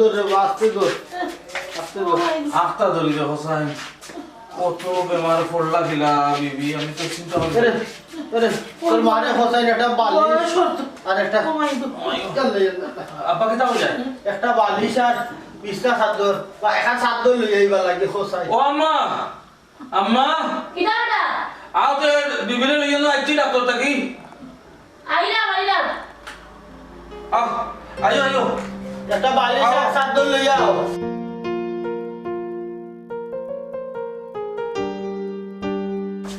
ধরে আস্তে ধর আখটা ধরি রে হোসাইন কত বেমার পড়লা খিলা বিবি আমি তো চিন্তা আরে আরে তোর মারে হোসাইন একটা বালিশ আর একটা আব্বা কেটা হয়ে যায় একটা বালিশ আর বিছনা চাদর বা একটা চাদর লই আইবা লাগে হোসাইন ও আম্মা আম্মা কিটা ওটা আও তো বিবিরে লইয়া না আইছি ডাক্তার তাকি আইলাম আও আয়ো আয়ো একটা বালিশ আর চাদর লই আও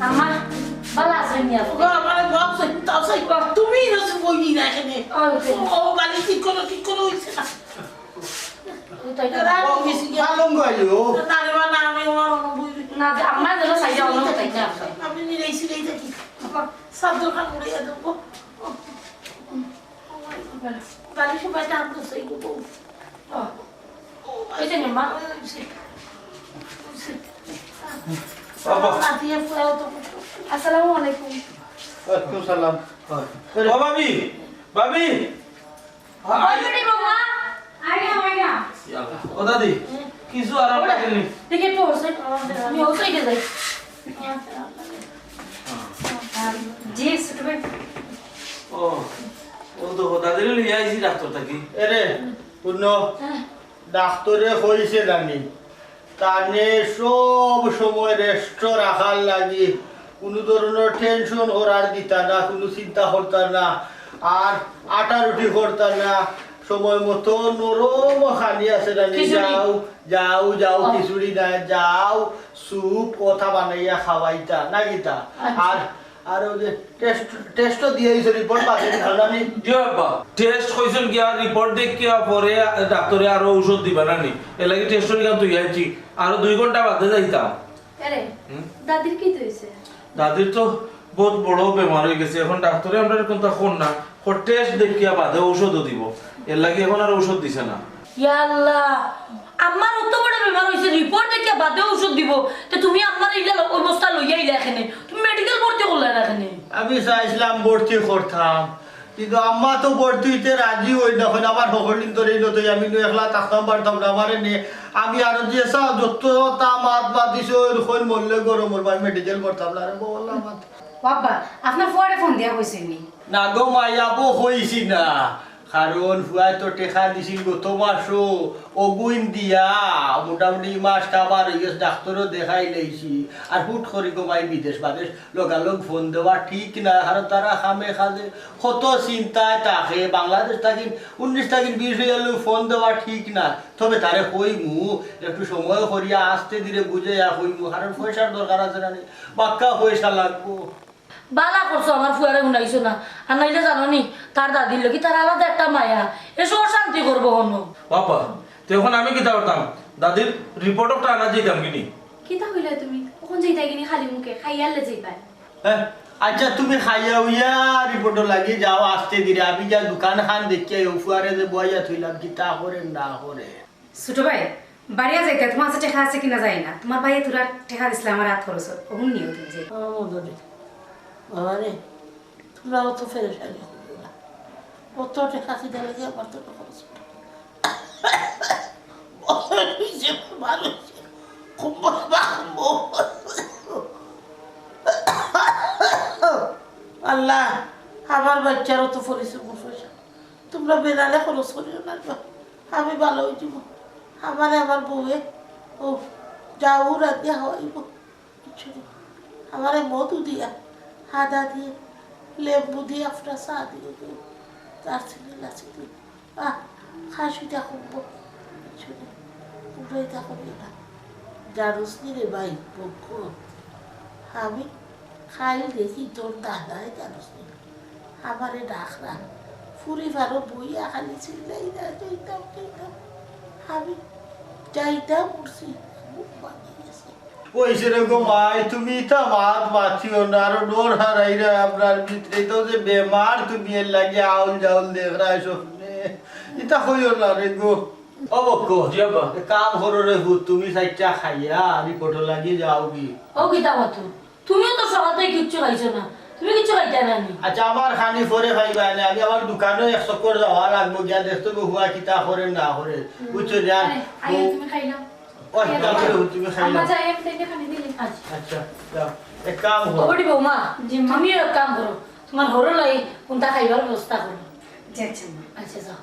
আম্মা বালা আছেন নিয়া মানে বক্স তাছাই তুমি রসে বই না এখানে ও বালি ঠিক করো হইছে না রাত বেশি গিয়া পালঙ্গ আইও না রে না আমি ওর বই না আম্মা যেন সাইডে অন্য তাই না আমি নিরাইছি রে দেখি সাদর খান করে দেব বালি সবাই টান তো সেই গো ওই যে মা বাবা আতিয়া ফুয়াও তো আসসালামু আলাইকুম ওয়ালাইকুম সালাম ও ভাবি ভাবি আইডি বাবা আইনা ও দাদি কিছু আরাম লাগেনি দেখে তো হোসেন আমি ওই সাইডে যাই জি সুটবে ও ও তো দাদির লইয়া আইছি ডাক্তার তাকি এরে পূর্ণ ডাক্তারে কইছে জানি তানে সব সময় রেস্ট রাখার লাগি কোনো ধরনের টেনশন করার দিতা না কোনো চিন্তা করতার না আর আটা রুটি করতার না সময় মতো নরম খানি আছে জানি যাও যাও যাও খিচুড়ি না যাও স্যুপ কথা বানাইয়া খাওয়াইতা না গীতা আর আর ওই যে টেস্ট দিয়েছে রিপোর্ট পাঠিয়ে দিলাম জি বাবা টেস্ট কইছেন কি আর রিপোর্ট দেখিয়া পরে ডাক্তারে আরো ঔষধ দিবা না নি এ লাগি টেস্ট করিলাম তুই আইছি আরো 2 ঘন্টা বাদে যাইতাম আরে দাদির কি হইছে দাদির তো বহুত বড় বেমার হয়ে গেছে এখন ডাক্তারে আমরা কোনটা কোন না টেস্ট দেখিয়া বাদে ঔষধও দিব এর লাগি এখন আর ঔষধ দিছে না ইয়া আল্লাহ আমার অত বড় বেমার হইছে রিপোর্ট দেখে বাদে ঔষধ দিব তো তুমি আমার এইলা অবস্থা লইয়া আইলা এখানে তুমি মেডিকেল ভর্তি করলে না এখানে আমি চাইছিলাম ভর্তি করতাম কিন্তু আম্মা তো ভর্তি হইতে রাজি হই না হয় আমার সকলিন ধরে নতুন আমি একলা থাকতাম পারতাম না আমার নিয়ে আমি আরো যে যত তা মাত দিছো ওরকম মরলে গরম ওর মেডিকেল করতাম না আরে বললাম বাবা আপনার ফুয়ারে ফোন দিয়া কইছেনি না গো মাইয়াবো হইছি না কারণ ফুয়াই তো টেকা দিছিল গত মাসও অগুইন দিয়া মোটামুটি মাস কাবার হয়ে গেছে ডাক্তারও দেখাই লাইছি আর হুট করি গো মাই বিদেশ বাদেশ লগালগ ফোন দেওয়া ঠিক না আর তারা খামে খাজে কত চিন্তায় থাকে বাংলাদেশ থাকি 19 থাকি 20 হয়ে গেলেও ফোন দেওয়া ঠিক না তবে তারে কইমু একটু সময় করিয়া আস্তে ধীরে বুঝে কইমু কারণ পয়সার দরকার আছে না বাক্কা পয়সা লাগবো বালা করছো আমার ফুয়ারে শুনাইছো না আর নাইলে জানো নি তার দাদির লোকি তার আলাদা একটা মায়া এসব শান্তি করবো হনো বাবা তো এখন আমি কি করতাম দাদির রিপোর্টটা আনা যেতাম কিনি কিতা কইলা তুমি কখন যাইতা কিনি খালি মুখে খাইয়ালে যাইবা হ্যাঁ আচ্ছা তুমি খাইয়া উইয়া রিপোর্ট লাগিয়ে যাও আস্তে ধীরে আমি যা দোকান খান দেখিয়া ফুয়ারে যে বইয়া থইলাম কি তা করে না করে ছোট ভাই বাড়িয়া যাইতা তোমার কাছে টেকা আছে কিনা যায় না তোমার ভাইয়ে তোরা টেকা দিছিল আমার হাত খরচ ওহুন নিও তুমি যে মদরে বাবা রে তোমরা অত ফেরেশানি করো না অত টাকা কি দেবে যে আমার তো খরচ ভালো খুব আল্লাহ আমার বাচ্চারও তো পরিশ্রম পয়সা তোমরা বেড়ালে খরচ করিও না আমি ভালো হয়ে যাব আমার বউয়ে ও যাও রাতিয়া হইব কিছু আমার মধু দিয়া আদা দিয়ে লেবু দিয়ে আপনার চা দিয়ে দিও তার ছেলে লাচি দিও খাসিটা খুব পুরোই থাকবি না জানুস নি রে ভাই পক্ষ আমি খাই দেখি তোর দাদাই জানুস নি আমারে ডাকরা ফুরি ভালো বইয়া খালি চিল্লাই না যাইতাম আমি যাইতাম উঠছি মুখ বানিয়ে গেছে কইছে রে গো মাই তুমি তা মাত মাছিও না আর ডোর হারাইরা আপনার ভিতরে তো যে বেমার তুমি এর লাগে আউল জাউল দেখরা স্বপ্নে ইতা কইও না রে গো অবক্ক জিয়াবা কাম করো রে ভূত তুমি সাইটা খাইয়া রিপোর্ট লাগিয়ে যাও কি ও গীতা মতো তুমিও তো সকাল থেকে কিচ্ছু খাইছো না তুমি কিছু খাইতে না নি আচ্ছা আমার খানি পরে খাইবা না আমি আমার দোকানে এক চক্কর যাওয়া লাগবো গিয়া দেখতে হুয়া কিতা করে না করে বুঝছো জান আই তুমি খাই নাও ওই তাহলে তুমি খাই আম্মা নাও যাই আমি তাইকে খানি দিলি আচ্ছা আচ্ছা যাও এক কাম করো ওটি বৌমা যে আমিও এক কাম করো তোমার হরো লাই কোনটা খাইবার ব্যবস্থা করো যাচ্ছি মা আচ্ছা যাও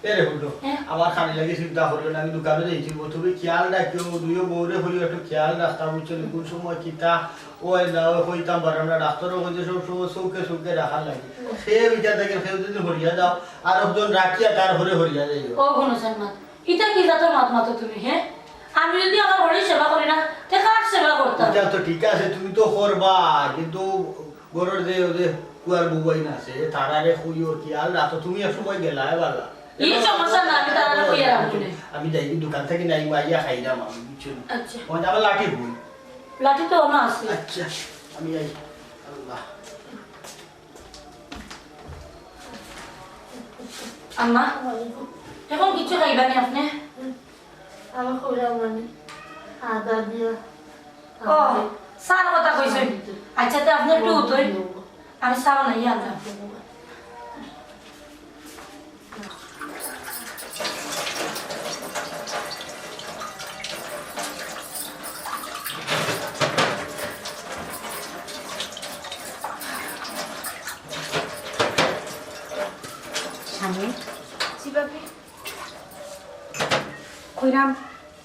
এরে হুডো হ্যাঁ। আমার খানি লাগি চিন্তা করবে না আমি দোকানে যাইছি তুমি খেয়াল রাখিও দুইও বউরে হইও একটু খেয়াল রাখতা বুঝছো কোন সময় কিতা ওই না হইতাম পারে আমরা ডাক্তারও হইতে সব চৌকে চৌকে রাখার লাগে সে বিচার থেকে সে যদি হরিয়া যাও আর একজন রাখিয়া তার হরে হরিয়া যাইও ও কোনো মাত ইটা কি জাতের মাত মাতো তুমি হ্যাঁ আমি যদি আমার হরির সেবা করি না তে কার সেবা করতাম এটা তো ঠিক আছে তুমি তো করবা কিন্তু গরুর যে ওদের কুয়ার বুবাই না আছে তারারে হইও খেয়াল রাখো তুমি এক সময় গেলা বালা এই সমস্যা না আমি তারা কইয়া রাখবো না আমি যাই দোকান থেকে নাই মাইয়া খাইলাম আমি বুঝছো আচ্ছা ওই আমার লাঠি বই লাঠি তো না আছে আচ্ছা আমি যাই আল্লাহ আম্মা এখন কিছু খাইবানি আপনি আমার কইরা মানে আদা দিয়া ও সার কথা কইছেন আচ্ছা তো আপনি একটু উঠই আমি সারা নাই আনলাম স্বামী জি ভাবি কইরাম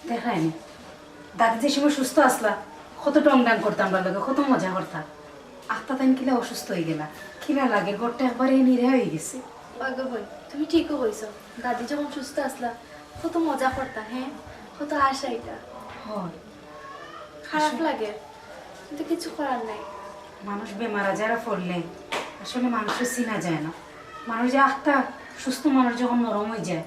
দেখায়নি দাদি যে সময় সুস্থ আসলা কত টং ডাং করতাম বা লাগে কত মজা করতাম আত্মা তাই কিলা অসুস্থ হয়ে গেলা কিলা লাগে গোটটা একবারে নিরে হয়ে গেছে বাগা বই তুমি ঠিকও কইছো দাদি যখন সুস্থ আসলা কত মজা করতা হ্যাঁ কত আশা এটা হয় খারাপ লাগে কিন্তু কিছু করার নাই মানুষ বেমার আজারা পড়লে আসলে মানুষের চিনা যায় না মানুষ যে আত্মা সুস্থ মানুষ যখন নরম হয়ে যায়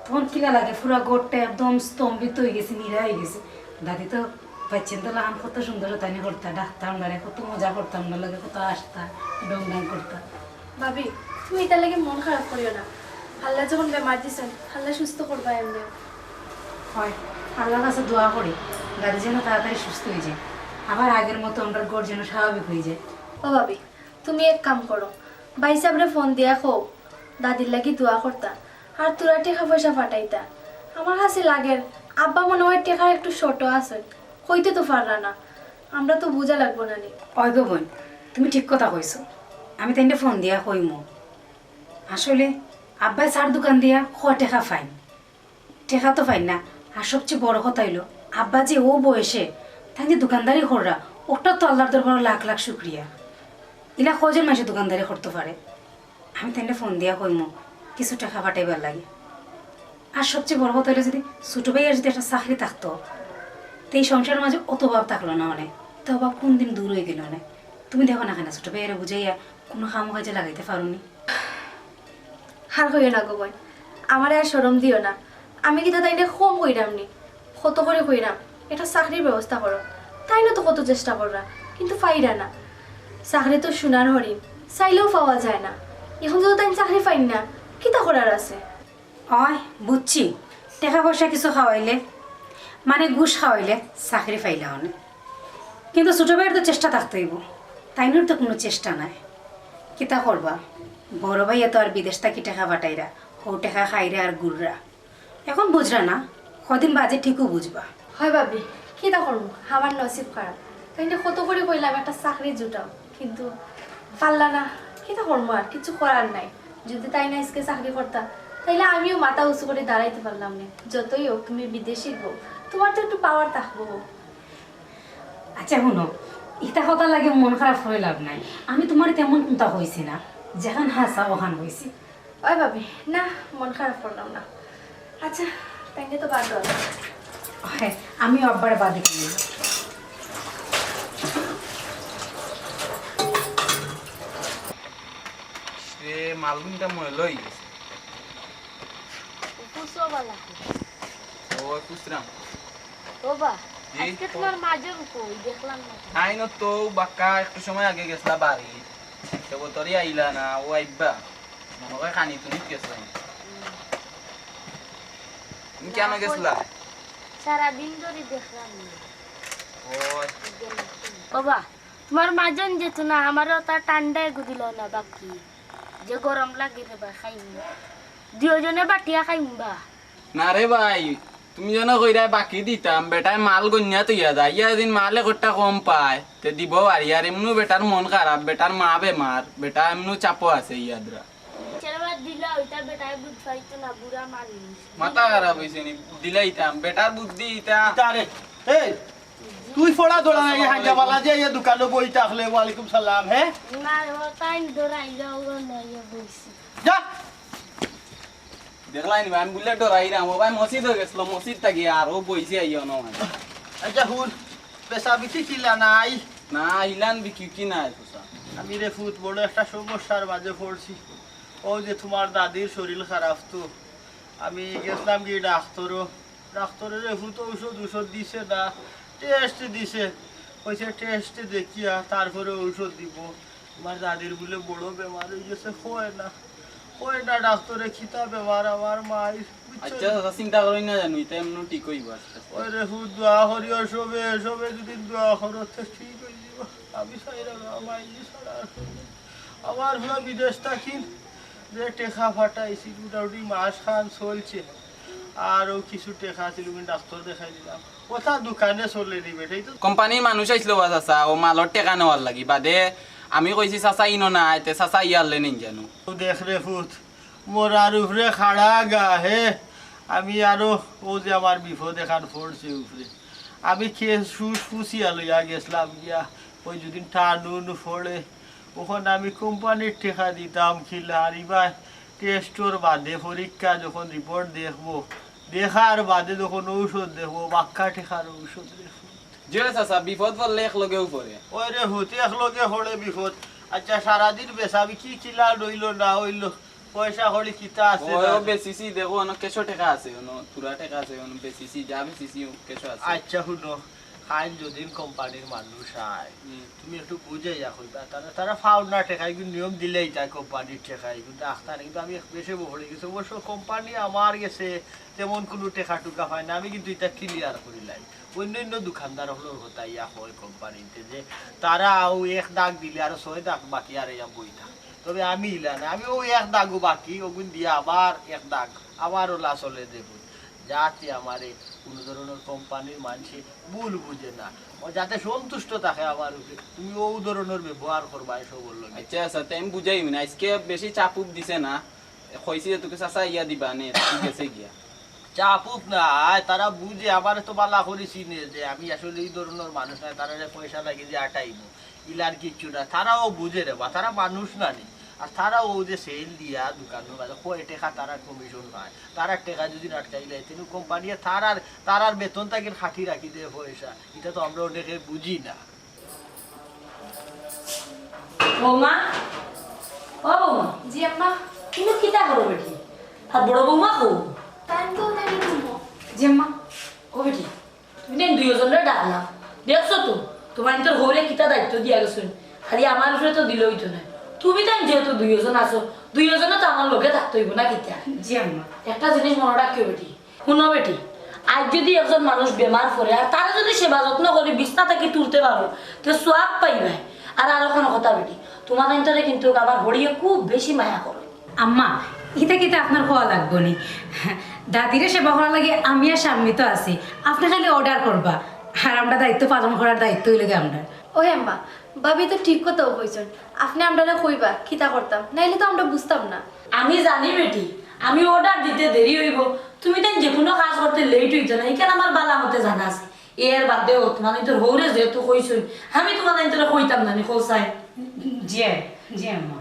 তখন কিলা লাগে পুরা গোটটা একদম স্তম্ভিত হয়ে গেছে নিরা হয়ে গেছে দাদি তো পাচ্ছেন তো লাগান কত সুন্দর তানি করতা ডাক্তার আমরা কত মজা করতাম না লাগে কত আসতা ডং ডাং করতা ভাবি তুমি এটার লাগে মন খারাপ করিও না আল্লাহ যখন বেমার দিছেন আল্লাহ সুস্থ করবা এমনি হয় আল্লাহর কাছে দোয়া করি দাদি যেন তাড়াতাড়ি সুস্থ হয়ে যায় আবার আগের মতো আমরা গোড় যেন স্বাভাবিক হয়ে যায় ও ভাবি তুমি এক কাম করো ভাই সাহেবরে ফোন দিয়া খো দাদির লাগি দোয়া করতা আর তোরা টাকা পয়সা ফাটাইতা আমার কাছে লাগের আব্বা মনে হয় টাকার একটু শর্টও আছে কইতে তো পারলা না আমরা তো বোঝা লাগবো না নি ওই গো বোন তুমি ঠিক কথা কইছো আমি তাইলে ফোন দিয়া কইমু আসলে আব্বাই চার দোকান দিয়া টেকা ফাইন টেকা তো ফাইন না আর সবচেয়ে বড় কথা হইলো আব্বা যে ও বয়সে তাই যে দোকানদারি কররা ওটা তো আল্লাহর দরবার লাখ লাখ শুক্রিয়া ইলা কজন মাসে দোকানদারি করতে পারে আমি তাইলে ফোন দিয়া কইমু কিছু টাকা পাঠাইবার লাগে আর সবচেয়ে বড় কথা হইলো যদি ছোট ভাইয়ের যদি একটা চাকরি থাকতো তো এই সংসারের মাঝে অত ভাব থাকলো না অনেক তো অভাব কোন দিন দূর হয়ে গেল না তুমি দেখো না কেন ছোট ভাইয়েরা বুঝাইয়া কোনো কাম কাজে লাগাইতে পারোনি হার কইও না গো বোন আমার আর শরম দিও না আমি কি তাই কম কইরাম নি কত করে কইরাম এটা চাকরির ব্যবস্থা করো তাই না তো কত চেষ্টা কররা কিন্তু পাইরা না চাকরি তো সোনার হরিণ চাইলেও পাওয়া যায় না এখন যদি তাই চাকরি পাইন না কিতা করার আছে অয় বুঝছি টাকা পয়সা কিছু খাওয়াইলে মানে ঘুষ খাওয়াইলে চাকরি পাইলে অনেক কিন্তু ছোট ভাইয়ের তো চেষ্টা থাকতে হইব তাইনোর তো কোনো চেষ্টা নাই কিতা করবা বড় ভাইয়া তো আর বিদেশ থাকি টাকা পাঠাইরা হো টাকা খাইরা আর গুড়রা এখন বুঝরা না কদিন বাজে ঠিকও বুঝবা হয় ভাবি কিতা করবো আমার নসিব খারাপ তাই কত করে কইলাম একটা চাকরি জুটাও কিন্তু পারলা না কিতা করবো আর কিছু করার নাই যদি তাই না আজকে চাকরি করতাম তাইলে আমিও মাথা উঁচু করে দাঁড়াইতে পারলাম না যতই হোক তুমি বিদেশি গো তোমার তো একটু পাওয়ার থাকবো আচ্ছা শুনো ইটা কথা লাগে মন খারাপ হয়ে লাভ নাই আমি তোমার তেমন কোনটা হয়েছি না যেখান হাসা ওখান হয়েছি ওই ভাবি না মন খারাপ করলাম না আচ্ছা তাই তো বাদ দাও হ্যাঁ আমি আব্বারে বাদে কিনে সে মালগুনটা মনে লই গেছে পুষোবালা ও কুসরাম বাবা জি? আজকে তোমার মাঝের কই দেখলাম না আইনো তো বাক্কা একটু সময় আগে গেছলা বাড়ি তো তরি আইলা না ও আইবা মনে হয় খানি তুমি গেছলা তুমি কেন গেছলা সারাদিন ধরে দেখলাম না ও গেলাম। বাবা তোমার মাজন যেত না আমারও তার ঠান্ডায় গুদিল না বাকি যে গরম লাগে রে বা খাইম দুজনে বাটিয়া খাইম বা না রে ভাই তুমি যেন কইরা বাকি দিতাম বেটায় মাল গন্যা তুইয়া যায় ইয়া দিন মালে কটা কম পায় তে দিব আর ইয়ার এমনু বেটার মন খারাপ বেটার মা বেমার বেটা এমনু চাপো আছে ইয়াদরা চেরবার দিলা ওইটা বেটায় বুঝ পাইতো না বুড়া মানুষ মাথা খারাপ হইছে নি দিলাইতাম বেটার বুদ্ধি ইতা তারে এই তুই ফড়া দৌড়া নাই হাঁজা বালা যে এই দোকানে বই থাকলে ওয়ালাইকুম সালাম হ্যাঁ না রে তাই দৌড়াইলো নয় বইছি যা দেখলাই নি আমি বুলে ডরাইরাম ও ভাই মসজিদ হয়ে গেছিল মসজিদ থাকি আর ও বইছে আইয়া ন আচ্ছা হুন পেশা বিক্রি কিলা নাই না ইলান বিকি কি না আমি রে ফুট বড় একটা সমস্যার মাঝে পড়ছি ও যে তোমার দাদির শরীর খারাপ তো আমি গেছিলাম কি ডাক্তারের রে ফুট ঔষধ দিছে না টেস্ট দিছে কইছে টেস্ট দেখিয়া তারপরে ঔষধ দিব তোমার দাদির বলে বড় বেমার হয়ে গেছে হয় না ডাক্তারে খিতা বেমার আমার মায়ের আচ্ছা চিন্তা করি না জানো এটা এমন ঠিক হইব ওই রে ফুট দোয়া করিও সবে যদি দোয়া করো তো ঠিক হয়ে যাব আমি সাইরা মাই ছাড়া আমার হলো বিদেশ থাকি যে টেকা ফাটাইছি মোটামুটি মাস খান চলছে আরও কিছু টেকা ছিল কিন্তু ডাক্তার দেখাই দিলাম কোথা দোকানে চলে দিবে এই তো কোম্পানির মানুষ আইছিল বা চাচা ও মালর টেকা নেওয়ার লাগি বাদে আমি কইছি চাচা ইনো না আইতে চাচা ইয়ারলে নেই জানো দেখ রে ফুট মোরার উপরে খাড়া গা হে আমি আরো ও যে আমার বিপদ এখান পড়ছে উপরে আমি খেয়ে ফুসিয়া লইয়া গেছিলাম গিয়া ওই যদি টানুন ফোড়ে ওখানে আমি কোম্পানির টেকা দিতাম খিলা আর এবার টেস্টর বাদে পরীক্ষা যখন রিপোর্ট দেখবো দেখার বাদে যখন ঔষধ দেখবো বাক্কা টেকার ঔষধ দেখবো যে চাচা বিপদ পড়লে এক লগেও পড়ে ওই রে হতে একলগে হলে বিপদ আচ্ছা সারাদিন বেসাবি কি কিলা রইল না হইল পয়সা হলে কিতা আছে ও বেসিসি দেখো অনেক কেশো টাকা আছে পুরা টাকা আছে বেসিসি যা বেসিসি কেশো আছে আচ্ছা শুনো খাইন যদি কোম্পানির মানুষ আয় তুমি একটু বুঝে যা কইবা তারা ফাউন্ডার টেকাই কিন্তু নিয়ম দিলেই তাই কোম্পানির টেকাই কিন্তু আখতার কিন্তু আমি বেশি বলে গেছি অবশ্য কোম্পানি আমার গেছে তেমন কোনো টেকা টুকা হয় না আমি কিন্তু এটা ক্লিয়ার করিলাই অন্যান্য দোকানদার হলো হতা ইয়া হয় কোম্পানিতে যে তারা এক দাগ দিলে আর 6 দাগ বাকি আর ইয়া বই থাকে তবে আমি ইলা না আমি ওই এক দাগও বাকি ওগুন দিয়ে আবার এক দাগ আবারও লাচলে দেব যাতে আমারে কোনো ধরনের কোম্পানির মানুষে ভুল বুঝে না ও যাতে সন্তুষ্ট থাকে আমার উপরে তুমি ও ধরনের ব্যবহার করবা এসব বললো আচ্ছা আচ্ছা তাই আমি বুঝাই না আজকে বেশি চাপুপ দিছে না কইছি তোকে চাচা ইয়া দিবা নে ঠিক আছে গিয়া চাপুক না তারা বুঝে আমার তো বালা করে চিনে যে আমি আসলে এই ধরনের মানুষ না তারা পয়সা লাগে যে আটাইব ইলার কিচ্ছু না তারাও বুঝে রে বা তারা মানুষ না নি আর তারাও যে সেল দিয়া দোকানের বাজার কয় টাকা তারা কমিশন পায় তারা টাকা যদি আটকাইলে তিনি কোম্পানি তারার বেতন তাকে খাটি রাখি দেয় পয়সা এটা তো আমরা অনেকে বুঝি না বৌমা ও বৌমা জি আম্মা তুমি কিতা করো বেটি আর বড় বৌমা কো টাইম তো নাই তুমি জি আম্মা ও বেটি তুমি দেন দুইজনে ডাকলাম দেখছো তো তোমার তোর ঘরে কিতা দায়িত্ব দিয়া গেছো খালি আমার উপরে তো দিলই তো না তুমি তাই যেহেতু দুইজন আছো দুইজনে তো আমার লোকে থাকতে হইব না কিতা জি আম্মা একটা জিনিস মনে রাখিও বেটি শুনো বেটি আজ যদি একজন মানুষ বেমার পড়ে আর তারা যদি সেবা যত্ন করে বিছনা থেকে তুলতে পারো তো সোয়াব পাইবে আর কোনো কথা বেটি তোমার অন্তরে কিন্তু আমার হরিয়ে খুব বেশি মায়া করে আম্মা এটা কিন্তু আপনার খাওয়া লাগবো নি দাদিরে সেবা করার লাগে আমি আর স্বামী তো আছি আপনি খালি অর্ডার করবা আর আমরা দায়িত্ব পালন করার দায়িত্ব হইলে আমরা ও আম্মা ভাবি তো ঠিক কথাও কইছেন আপনি আমরা কইবা কিতা করতাম নাইলে তো আমরা বুঝতাম না আমি জানি বেটি আমি অর্ডার দিতে দেরি হইব তুমি তাই যে কোনো কাজ করতে লেট হইতো না এখানে আমার বালা মতে জানা আছে এর বাদেও তোমার তোর হৌরে যেহেতু কইছুন আমি তোমার তোরা কইতাম না নি কৌসাই জি জি আম্মা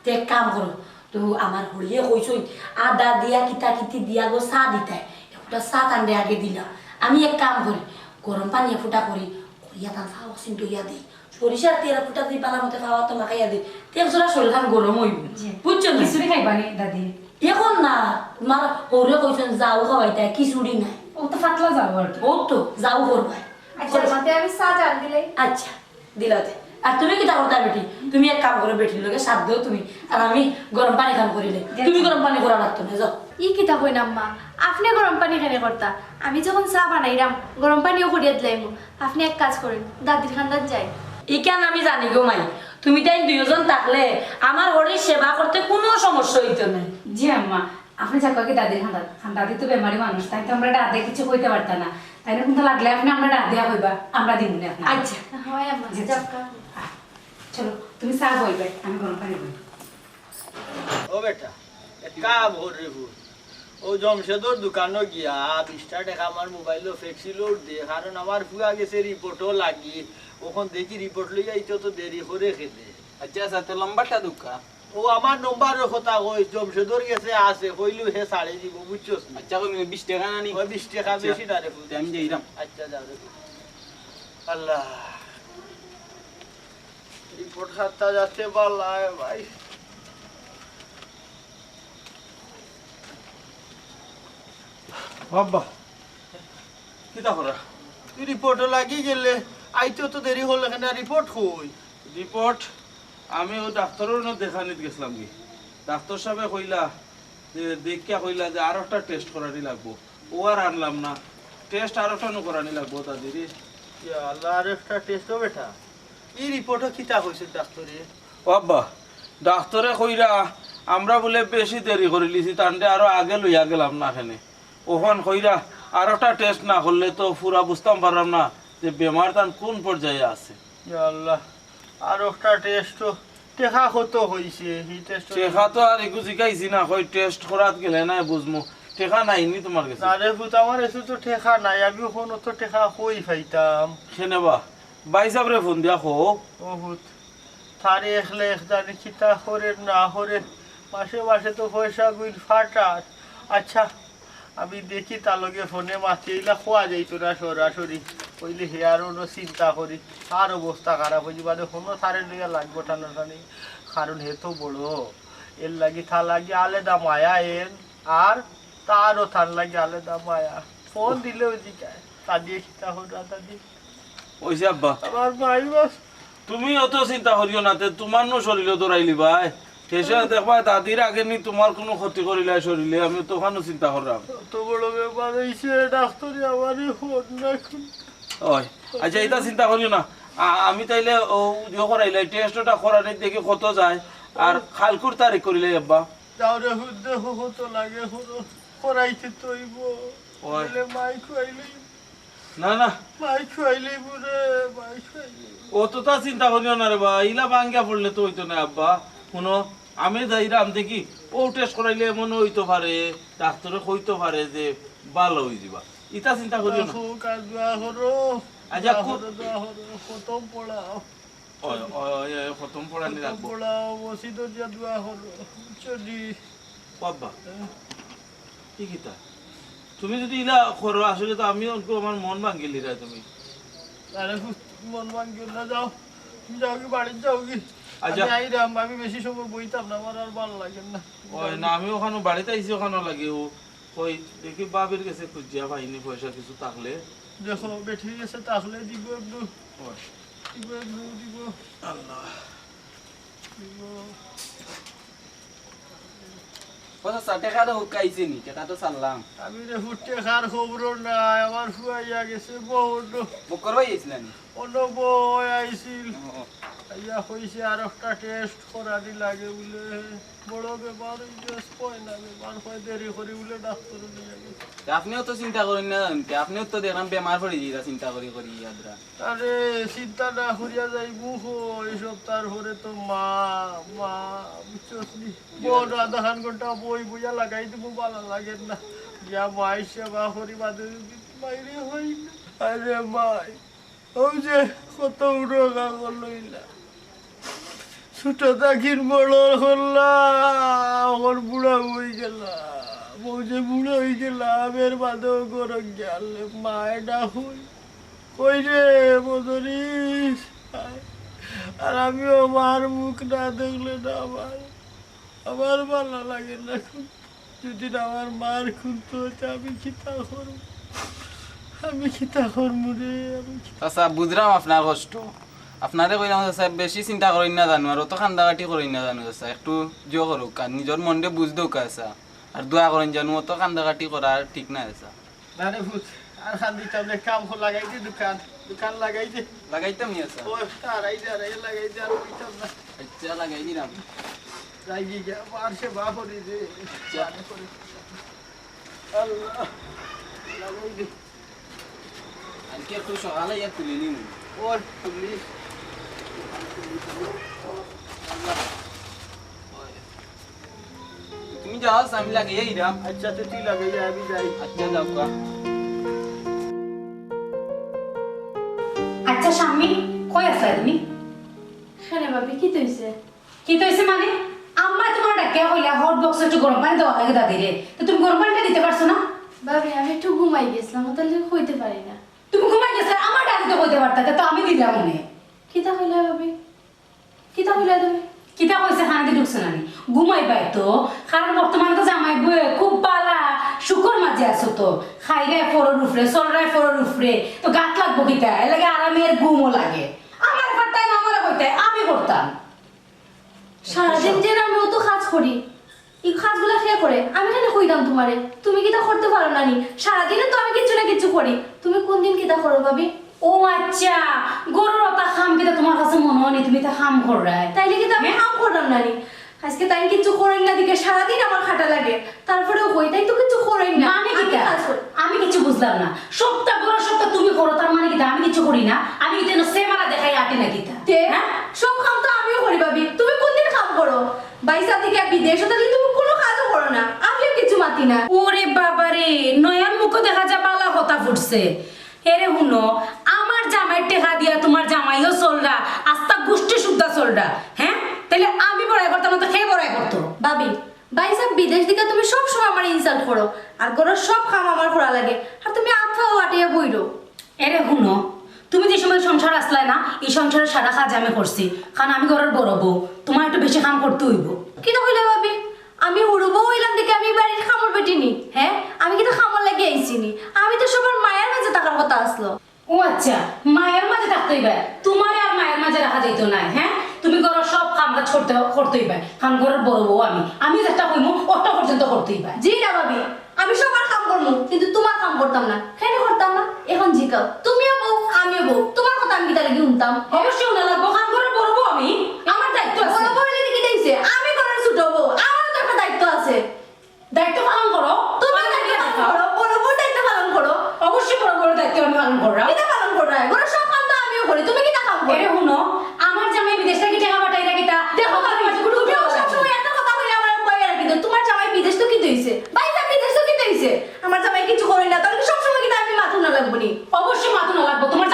তে এক কাম করো তো আমার হরিয়ে কইছুন আদা দিয়া কিতা কিতি দিয়া গো চা দিতে একটা চা কান্দে আগে দিলা আমি এক কাম করি গরম পানি ফুটা করি করিয়া তার খাওয়া কিন্তু ইয়া দিই সরিষার তেল ফুটা দিই বালা মতে খাওয়া তো মাখাইয়া দিই তেল জোড়া শরীরখান গরম হইব বুঝছো না খিচুড়ি খাইবানি দাদি এখন না তোমার হৌরে কইছুন যাও খাওয়াইতে খিচুড়ি নাই ও তো পাতলা যাবো আর কি ও তো যাও করবাই আচ্ছা মাতে আমি চা জান দিলে আচ্ছা দিলাতে আর তুমি কি করতা বেটি তুমি এক কাম করো বেটির লগে সাথ দাও তুমি আর আমি গরম পানি খান করিলে তুমি গরম পানি করা লাগতো না যাও ই কিতা কইন আম্মা আপনি গরম পানি কেনে করতা আমি যখন চা বানাইরাম গরম পানিও করিয়া দিলাইমু আপনি এক কাজ করেন দাদির খান্দাত যাই ইকান আমি জানি গো মাই তুমি তাই দুইজন থাকলে আমার হরির সেবা করতে কোনো সমস্যা হইতো না। জি আম্মা আপনি যা কয়েক দাদির খান দাদি তো বেমারি মানুষ তাই তো আমরা ডাক কিছু কইতে পারতাম না তাই না কিন্তু লাগলে আপনি আমরা ডাক দেওয়া হইবা আমরা দিব না আপনার। আচ্ছা হয় আম্মা জি, যাও চলো তুমি চা বইবে আমি গরম পানি বই। ও বেটা এক কাম করে ও জমশেদর দোকানে গিয়া 20টা টাকা আমার মোবাইল ফেক্সিল দে, কারণ আমার ফুয়া গেছে রিপোর্টও লাগি, ওখান দেখি রিপোর্ট লই আইতো তো দেরি করে খেতে। আচ্ছা সাথে লম্বাটা দুকা ও আমার নম্বরের কথা কই জমশেদর গেছে আছে কইলু হে ছাড়ে দিব বুঝছস না? আচ্ছা কই 20 টাকা না নি ওই 20 টাকা বেশি না রে ফুয়া। আমি যাইরাম। আচ্ছা যাও রে। আল্লাহ রিপোর্ট খাতা যাচ্ছে বালা ভাই। বাবা কিতা করা তুই রিপোর্টও লাগি গেলে আইতো তো দেরি হল এখানে রিপোর্ট কই? রিপোর্ট আমি ও ডাক্তারের দেখানিত গেছিলাম কি ডাক্তার সাহেব কইলা যে দেখিয়া কইলা যে আর একটা টেস্ট করানি লাগবো, ও আর আনলাম না, টেস্ট আর একটা করানি লাগবো তাদের। ইয়া আল্লাহ, আর একটা টেস্ট হবে বেটা। এই রিপোর্টও কিতা হইছে ডাক্তারে? বাবা ডাক্তারে কইরা আমরা বলে বেশি দেরি করে লিছি তান্ডে আরো আগে লইয়া গেলাম না এখানে, ওখান কইরা আর একটা টেস্ট না করলে তো পুরা বুঝতাম পারলাম না যে বেমার তান কোন পর্যায়ে আছে। ইয়া আল্লাহ, আর একটা টেস্ট টেকা কত হইছে? এই টেস্ট টেকা তো আর একটু জিকাইছি না, কই টেস্ট করাত গেলে না বুঝমু, টেকা নাইনি তোমার কাছে? আরে ভূত আমার এসে তো টেকা নাই, আমি ওখানে তো টেকা কই পাইতাম? কেনেবা ভাই সাহেবরে ফোন দিয়া খো। ও ভূত থারে একলে এক জানি কিতা করে না করে, মাসে মাসে তো পয়সা গুইল ফাটার। আচ্ছা আমি দেখি তার লগে ফোনে মাতিলা খোয়া যাইতো না সরাসরি, কইলে হে আর অন্য চিন্তা করি আর অবস্থা খারাপ হয়ে যাবে। কোনো থারের লিগে লাগবো টানা টানি, কারণ হে তো বড়, এর লাগি থা লাগি আলাদা মায়া এর, আর তারও থার লাগে আলাদা মায়া। ফোন দিলে ওই দিকে তা দিয়ে খিতা হরা তা দিয়ে ওইসে আব্বা আমার ভাই বাস। তুমি অত চিন্তা করিও না, তোমার নো শরীর দৌড়াইলি ভাই, শেষে দেখবা দাদির আগে নি তোমার কোনো ক্ষতি করিলে শরীরে, আমি তখনও চিন্তা করলাম। তো বড় ব্যাপার হয়েছে ডাক্তারি আমার ফোন রাখুন। ওই আচ্ছা এটা চিন্তা করিও না, আমি তাইলে ও ইয়ে করাইলে টেস্টটা করার দেখি কত যায়, আর খালকুর তারিখ করিলে আব্বা। যাও রে হুদ দেখো কত লাগে করাইতে তৈব ওই মাই খুয়াইলে না না মাই খুয়াইলে বুড়ে মাই খুয়াইলে। ও তো তা চিন্তা করিও না রে বা, ইলা ভাঙ্গিয়া পড়লে তো হইতো না আব্বা। শুনো আমি যাইরাম দেখি ও টেস্ট করাইলে এমন হইতে পারে, ডাক্তারে কইতে পারে যে ভালো হয়ে যাবা, ইটা চিন্তা করিও না। কাজ দোয়া করো। আচ্ছা দোয়া করো, খতম পড়াও খতম পড়ানি রাখবো, পড়াও মসজিদে যা দোয়া করো চলি বাবা কি কিতা তুমি যদি ইলা করো আসলে তো আমি আমার মন ভাঙ্গিলি রে তুমি। আরে মন ভাঙ্গিও না, যাও তুমি যাও কি বাড়ি যাও কি? আচ্ছা আইরাম, আমি বেশি সময় বইতাম না, আমার আর ভালো লাগে না। ওই না আমি ওখানে বাড়িতে আইছি, ওখানে লাগে ও ওই দেখি বাবির কাছে খুঁজিয়া পাইনি পয়সা কিছু থাকলে। দেখো বেঠে গেছে তাহলে দিব একটু, দিব একটু দিব। আল্লাহ দিব। কথা টাকা তো হুকাইছে নি, টাকা তো সারলাম। আমি রে ফুটে খার খবর নাই, আমার ফুয়াইয়া গেছে বহুত বকর ভাই আইছিল নি? অন্য বই আইছিল, আইয়া হইছে আর একটা টেস্ট করানি লাগে বলে, বড় ব্যাপার কয় না, ব্যাপার কয় দেরি করি বলে ডাক্তার নিয়ে গেছে। আপনিও তো চিন্তা করেন না, আপনিও তো দেখলাম বেমার পড়ে যাইরা চিন্তা করি করি ইয়াদরা। আরে চিন্তা না করিয়া যাই মুখ এই সপ্তাহ পরে তো মা মা বুঝছস নি, বড় আধা খান ঘন্টা বই বুঝা লাগাই দিব, ভালো লাগে না। যা মাই সেবা করি বাদে মাইরে হই না। আরে মাই ওই যে কত রোগা করলইলা, ছোট থাকির বড় করলাম, আমার বুড়া হয়ে গেলাম, বউ যে বুড়ো হয়ে গেলাম, এর বাদেও গরম গেলে মায় ডাকুই কই রে মোদরিস। আর আমিও মার মুখ না দেখলে না আমার ভালো লাগে না। যদি আমার মার খুলতে হচ্ছে আমি খিতা করব, আমি খিতা করবো রে, আমি আচ্ছা বুঝলাম আপনার কষ্ট, আপনারে কইলাম চাচা বেশি চিন্তা করেন না জানো, আর অত কান্দাকাটি করেন না জানো চাচা, একটু জিও করুক, নিজের মনটা বুঝ দোক আচ্ছা। আর দোয়া করেন যেন অত কান্দাকাটি করা ঠিক না আছে না রে ভূত আর খান দিতাম না কাম লাগাই দে দোকান লাগাই দে লাগাইতাম নি আছে ও তারাই দে আরে লাগাই দে আর দিতাম না আচ্ছা লাগাই দিলাম যাই গিয়ে মারছে বাপরি দে আল্লাহ লাগাই দে আর কি একটু সকালে ইয়া তুলে নিন ও তুমি তুমি যাও আমি লাগিয়ে দিলাম আচ্ছা তুই লাগাই যা আমি যাই আচ্ছা যাও কা আচ্ছা স্বামী কই আছো তুমি হ্যাঁ ভাবি কি তৈছে কি তো হয়েছে মানে আম্মা তোমার ডাকে হইলা হট বক্স একটু গরম পানি দেওয়া লাগে দাদিরে তো তুমি গরম পানিটা দিতে পারছো না ভাবি আমি একটু ঘুমাই গেছিলাম তাহলে হইতে পারি না তুমি ঘুমাই গেছো আমার ডাকি তো হইতে পারতা তো আমি দিলাম মনে কিতা হইলা ভাবি কিতা হইলা তুমি কিতা কইছে হাঁড়ি ঢুকছে না ঘুমাই পাই তো কারণ বর্তমানে তো জামাই বয়ে খুব পালা শুকর মাঝে আছো তো খাইরায় ফোরর উফরে চলরায় ফোরর উফরে তো গাত লাগবো কিতা এর লাগে আরামের ঘুমও লাগে আমার পারতাই না আমার হইতে আমি করতাম সারাদিন যে আমি অত কাজ করি এই কাজগুলো কে করে আমি কেন কইতাম তোমারে তুমি কিতা করতে পারো না নি সারাদিনে তো আমি কিছু না কিছু করি তুমি কোন দিন কিতা করো ভাবি ও আচ্ছা গরুর ওটা খাম কিতা তোমার কাছে মনে হয় তুমি তা খাম কররায় তাইলে কিন্তু আমি কাম করলাম না নি আজকে তাই কিছু করেন না দিকে সারাদিন আমার খাটা লাগে তারপরেও কই তাই তো কিছু করেন না মানে কি আমি কিছু বুঝলাম না সপ্তাহ বড় সপ্তাহ তুমি করো তার মানে কি আমি কিছু করি না আমি কি যেন সেমারা দেখাই আটে না কিতা হ্যাঁ সব কাম তো আমিও করি ভাবি তুমি কোন দিন কাম করো বাইসা থেকে বিদেশ তাহলে তুমি কোনো কাজও করো না আমিও কিছু মাতি না ওরে বাবা রে নয়ার মুখ দেখা যা বালা হতা ফুটছে এরে হুনো আমার জামাইয়ের টেকা দিয়া তোমার জামাইও চলরা আস্তা গোষ্ঠী শুদ্ধা চলরা হ্যাঁ তাহলে আমি বড়াই করতাম না তো খেয়ে বড়াই করতো ভাবি বাইসা বিদেশ দিকে তুমি সব সময় আমার ইনসাল্ট করো আর ঘরের সব কাম আমার করা লাগে আর তুমি আত্মাও আটিয়া বইরো এরে হুনো তুমি যে সময় সংসার আসলাই না এই সংসারের সারা কাজ আমি করছি কারণ আমি ঘরের বড় বউ তোমার একটু বেশি কাম করতে হইব কি তো হইলে ভাবি আমি উড়বো হইলাম দেখে আমি বাড়ির খামর বেটিনি হ্যাঁ আমি কিন্তু খামর লাগিয়ে আইছিনি আমি তো সবার মায়ের মাঝে থাকার কথা আসলো ও আচ্ছা মায়ের মাঝে থাকতে হইবে তোমার আর মায়ের মাঝে রাখা যাইত না হ্যাঁ তুমি ঘরের সব কামরা করতে হইবে কারণ ঘরের বড় বউ আমি যেটা কইমু ওটা পর্যন্ত করতে হইবে জি না ভাবি আমি সবার কাম করবো কিন্তু তোমার কাম করতাম না কেন করতাম না এখন জিকাও তুমিও বউ আমিও বউ তোমার কথা আমি কি তাহলে কি শুনতাম অবশ্যই উনা লাগবো কারণ ঘরের বড় বউ আমি আমার দায়িত্ব আছে বড় বউ হইলে কি দিয়েছে আমি ঘরের ছোট বউ আমারও তো একটা দায়িত্ব আছে দায়িত্ব পালন করো তুমি দায়িত্ব পালন করো বড় বউ দায়িত্ব পালন করো অবশ্যই বড় বড় দায়িত্ব আমি পালন করলাম কিটা পালন করো ঘরের সব কাম তো আমিও করি তুমি কিটা কাম করো এরে হুনো আমার জামাই বিদেশ থেকে টাকা পাঠাই না কিতা দেখো ভাবি তুমিও সবসময় একটা কথা কইলে আমার কইয়া রাখি তো তোমার জামাই বিদেশ তো কি হইছে বাইরে বিদেশ তো কি হইছে আমার জামাই কিছু করে না তাহলে সবসময় কিটা আমি মাথা না লাগবো নি অবশ্যই মাথা না লাগবো তোমার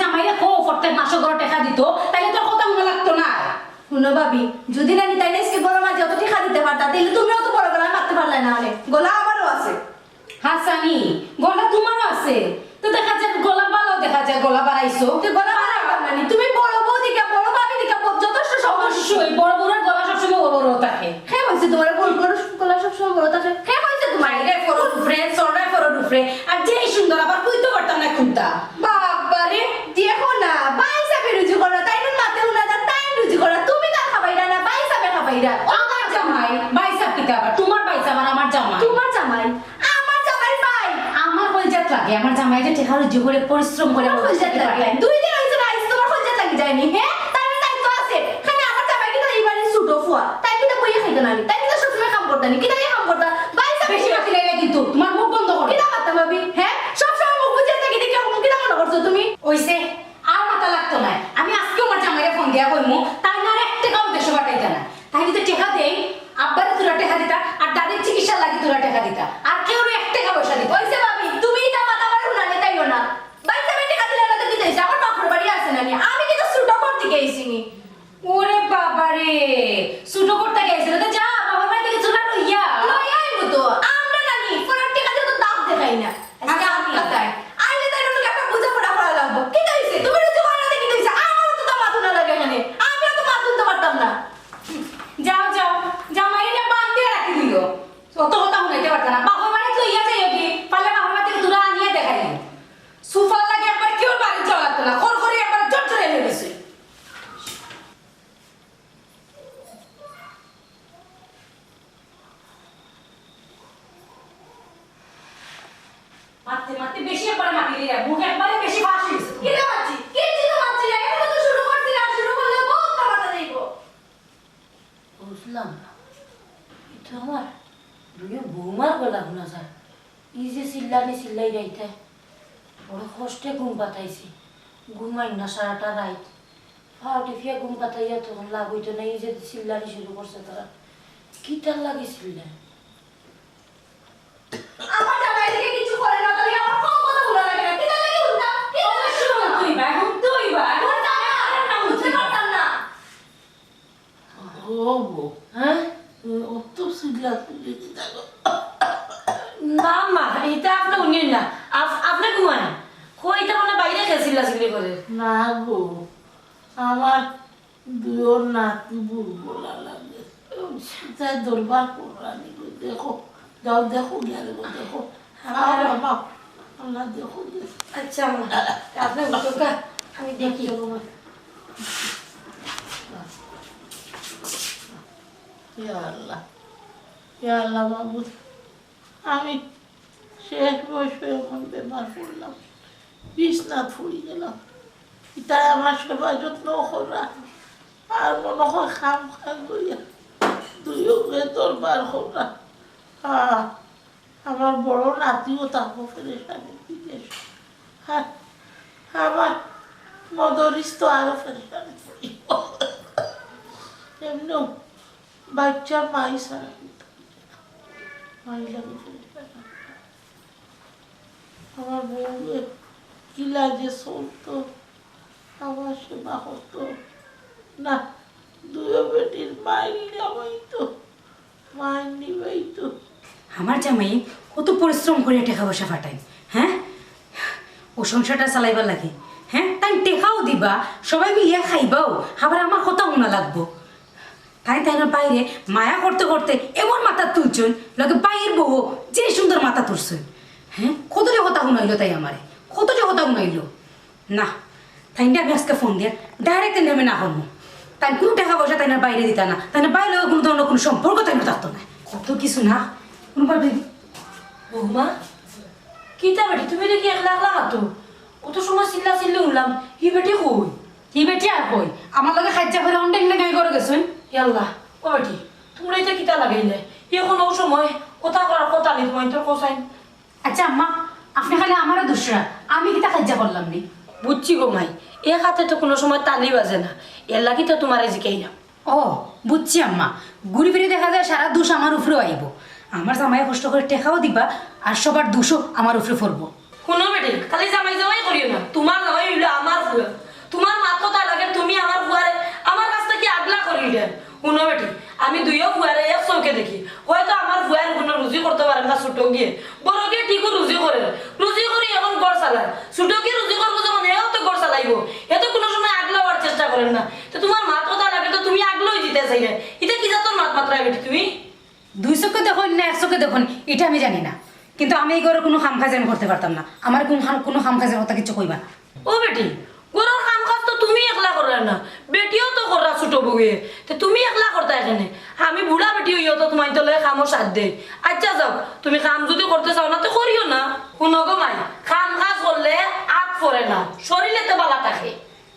জামাইরে কো প্রত্যেক মাসে ঘরে টাকা দিত তাইলে তো কথা মনে লাগতো না শুনো ভাবি যদি না তাই আজকে বড় মাঝে অত টাকা দিতে পারতা তাহলে তুমিও তো বড় গলায় মারতে পারলে না অনেক গলা আমারও আছে হাসানি গলা তোমারও আছে তো দেখা যায় গলা ভালো দেখা যায় গলা বাড়াইছো তো গলা বাড়াইতাম না তুমি বড় বউ দিকে বড় ভাবি দিকে যথেষ্ট সমস্যা অবশ্যই বড় বড়ের গলা সবসময় বড় বড় থাকে হ্যাঁ হয়েছে তোমার গলা সবসময় বড় থাকে হ্যাঁ হয়েছে তোমার বাইরে ফরো উফরে চড়াই ফরো উফরে আর যেই সুন্দর আবার কইতে পারতাম না খুনতা বাবারে দেখো না বাইসা রুজু করো তাই না মাতে উনা যা তাই রুজু করো তুমি তা খাবাইরা না বাইসা খাবাইরা আমার জামাই বাইসা কিতা আবার তোমার বাইসা আমার জামাই তোমার জামাই আমার জামাই ভাই আমার কলজাত লাগে আমার জামাই যে টেকা রুজু করে পরিশ্রম করে কলজাত লাগে দুই দিন হইছে রাইস তোমার কলজাত লাগি যায়নি হ্যাঁ তাই না দায়িত্ব আছে খালি আমার জামাই কি তো এইবারে ছুটো ফুয়া তাই কি তো কইয়া খাইতো না তাই কি তো সবসময় কাম করতানি কি তাই কাম করতা বাইসা বেশি বাকি লাগে কিন্তু তোমার মুখ বন্ধ করো কিটা মারতা ভাবি হ্যাঁ সবসময় মুখ বুঝে থাকি দেখে মুখ কিটা মনে করছো তুমি ওইসে আর মাথা লাগতো না আমি আজকে আমার জামাইরে ফোন দিয়া কইমু তাই না আর 1 টাকাও দেশে পাঠাইতা না তাই যদি টাকা দেই আব্বারে তোরা টাকা দিতা আর দাদির চিকিৎসা লাগি তোরা টাকা দিতা আর কেউ 1 টাকা পয়সা দিতা ওইসে ভাবি তুমি তা মাথা মারে উনানে তাইও না বাইসা বেটে টাকা দিলে না তো কি দিয়েছে আমার বাপর বাড়ি আছে না আমি কিন্তু ছুটো করতে গেছিনি ওরে বাবা রে সুটো করতে গেছিল তো যা বাবার বাড়ি থেকে চুলা লইয়া আইবো তো আমরা নানি কোন টাকা দিয়ে তো দাম দেখাই না আজকে আমি কথাই আইলে তাই লোক একটা পূজা পড়া করা লাগবো কি কইছে তুমি রুজু করা দেখি কইছে আমারও তো মাথা না লাগে এখানে আমিও তো মাথা তুলতে পারতাম না যাও যাও জামাইরে বান দিয়ে রাখি দিও অত কথা শুনাইতে পারতা না বাবার বাড়ি লইয়া যাইও কি পালে বাবার বাড়ি থেকে তোরা আনিয়ে দেখাই সুফার লাগে একবার কেউ বাড়ি চলাতো না খর করে একবার জট জড়ে হয়ে গেছে মারতে মারতে বেশি একবার মারলি রে মুখ একবারে বেশি ফাঁস হইছে কি রে মারছি কি চিন্তা মারছি না এটা তো শুরু করছি না শুরু করলে বহুত টাকা দেব বুঝলাম না এটা আমার দুই বৌমার গলা শোনা যায় এই যে চিল্লাই রাইতে বড় কষ্টে ঘুম পাতাইছি ঘুমাই না সারাটা রাইত ফাউটি ফিয়া ঘুম পাতাইয়া তখন লাভ হইতো না এই যে চিল্লানি শুরু করছে তারা কি তার লাগিছিল আমার জামাই থেকে কিছু করে না তাহলে আমার কম কথা বলা লাগে না কি লাগে উল্টা কি লাগে শুনো তুই বা উল্টা না বুঝতে পারতাম না ও বউ হ্যাঁ অত সিল্লা তুলি দেখো না মা এটা আপনি উনিন না আপনি ঘুমান কইটা মানে বাইরে খেয়েছিলা চিল্লি করে না গো আমার দুয়ো নাতি বুলবুলা লাগে তাই দরবার করানি গো দেখো যাও দেখো গেলে গো দেখো আল্লাহ দেখো আচ্ছা মা আপনি উঠোকা আমি দেখি ইয়া আল্লাহ মাহবুব আমি শেষ বয়সে এখন বেমার পড়লাম বিছনাথ ফুড়ি গেলাম তাই আমার সেবা যত্ন করা আর মনে হয় খাম খান লইয়া দুইও দরবার করা আমার বড় নাতিও তাকে ফেরেশানি বিদেশ আমার মদরিস তো আরো ফেরেশানি এমনি বাচ্চা মাই সারা মাই লাগে ফেরেশানি আমার বউকে কিলা যে চলতো আমার সেবা হতো না দুয়ো বেটির মায়ের নিবাইতো মায়ের নিবাইতো আমার জামাই কত পরিশ্রম করে টাকা পয়সা ফাটাই হ্যাঁ ও সংসারটা চালাইবার লাগে হ্যাঁ তাই টেকাও দিবা সবাই মিলিয়া খাইবাও আবার আমার কথা শোনা লাগবো তাই না বাইরে মায়া করতে করতে এমন মাথা তুলছন লগে বাইরের বউ যে সুন্দর মাথা তুলছন হ্যাঁ কত যে কথা শুনাইলো তাই আমারে কত যে কথা শুনাইলো না তাই আমি আজকে ফোন দিয়ে ডাইরেক্ট নেমে না করবো তাই কোনো টাকা পয়সা তাই না বাইরে দিতা না তাই না বাইরে কোনো ধরনের কোনো সম্পর্ক তাই না থাকতো না কত কিছু না কোনোভাবে বৌমা কিতা বেটি তুমি দেখি একলা একলা মাতো অত সময় চিল্লি উঠলাম হি বেটি কই কি বেটি আর কই আমার লগে খাইজা করে অন্ডেন গাই করে গেছেন ইয়াল্লা ও বেটি তোমরা এটা কিতা লাগাইলে এখন ও সময় কথা করার কথা নেই তোমার তোর কোসাইন আচ্ছা আম্মা আপনি খালি আমারও দুসরা আমি কিতা খাইজা করলাম নি বুঝছি গো মাই এ হাতে তো কোনো সময় তালি বাজে না এর লাগি তো তোমার জিকাইলাম ও বুঝছি আম্মা ঘুরি ফিরে দেখা যায় সারা দোষ আমার উপরেও আইব আমার জামাই কষ্ট করে টেকাও দিবা আর সবার দোষও আমার উপরে পড়বো শুনো বেটি খালি জামাই করিও না তোমার জামাই হইলো আমার ফুয়া তোমার মাত কথা লাগে তুমি আমার ফুয়ারে আমার কাছ থেকে আগলা করি দেন শুনো বেটি আমি দুইও ফুয়ারে এক চৌকে দেখি হয়তো আমার ফুয়ার কোনো রুজি করতে পারে না ছোট গিয়ে বড় গিয়ে ঠিকও রুজি করে রুজি করি এখন গড় চালায় ছোট গিয়ে রুজি করবো যখন এও তো গড় চালাইবো এ তো কোনো সময় আগলা হওয়ার চেষ্টা করেন না তো তোমার মাত কথা লাগে তো তুমি আগলাই দিতে চাই না এটা কি যা তোর মাত মাত্রায় বেটি তুমি দুই চোখে দেখুন না এক চোখে দেখুন এটা আমি জানি না কিন্তু আমি এই ঘরে কোনো খাম কাজ আমি করতে পারতাম না আমার কোনো খাম কাজের কথা কিছু কইবা না ও বেটি গরুর কাম কাজ তো তুমি একলা করলে না বেটিও তো করা ছোট বউয়ে তো তুমি একলা করতে এখানে আমি বুড়া বেটি হইও তো তোমার তো কামও সাথ দে আচ্ছা যাও তুমি কাম যদি করতে চাও না তো করিও না শুনো গো মাই কাম কাজ করলে আত পড়ে না শরীরে তো বালা থাকে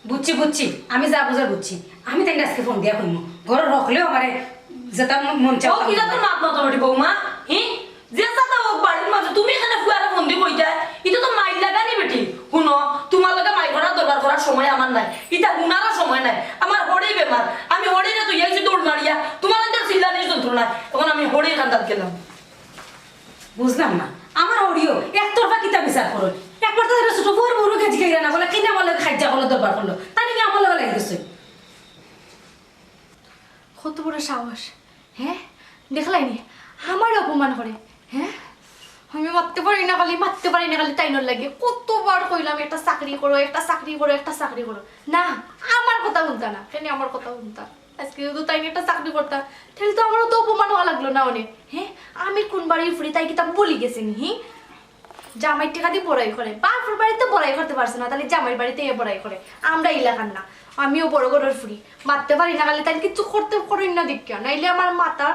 বুঝছি আমি যা বুঝার বুঝছি আমি তাই আজকে ফোন দিয়া কইমু ঘরে রখলেও আমারে যেটা মন চাও ও কি যা তোর মাত মাত বেটি বৌমা হি যে সাথে হোক বাড়ির মাঝে তুমি এখানে ফুয়ারে ফোন দি কইতা এটা তো মাইল লাগানি বেটি শুনো তোমার লগে মাই করার দরকার করার সময় আমার নাই এটা গুনারও সময় নাই আমার হড়ি বেমার আমি হড়িরে তুই এই যে দৌড় মারিয়া তোমার এত চিল্লানি যন্ত্রণা এখন আমি হড়ির কান্দাত গেলাম বুঝলাম না আমার অডিও একতরফা কিতা বিচার করো একবার তো ছোট বড় বড় কাজ খাইরা না বলে কিনা বলে খাইজা বলে দরবার করলো তাই নাকি আমার লগে লাগে গেছে কত বড় সাহস হ্যাঁ দেখলাইনি আমার অপমান করে হ্যাঁ আমি মারতে পারি না খালি তাইনোর লাগে কতবার কইলাম একটা চাকরি করো না আমার কথা শুনতা না কেন আমার কথা শুনতা আজকে যদি তাই একটা চাকরি করতা তাহলে তো আমারও তো অপমান হওয়া লাগলো না অনেক হ্যাঁ আমি কোন বাড়ি ফ্রি তাই কি তা বলি গেছি নি জামাই টেকা দিয়ে বড়াই করে বাপের বাড়িতে বড়াই করতে পারছে না তাহলে জামাইয়ের বাড়িতে বড়াই করে আমরা এলাকার না আমিও বড় গরুর ফ্রি মারতে পারি না খালি তাই কিছু করতে করি না দেখ নাইলে আমার মাতার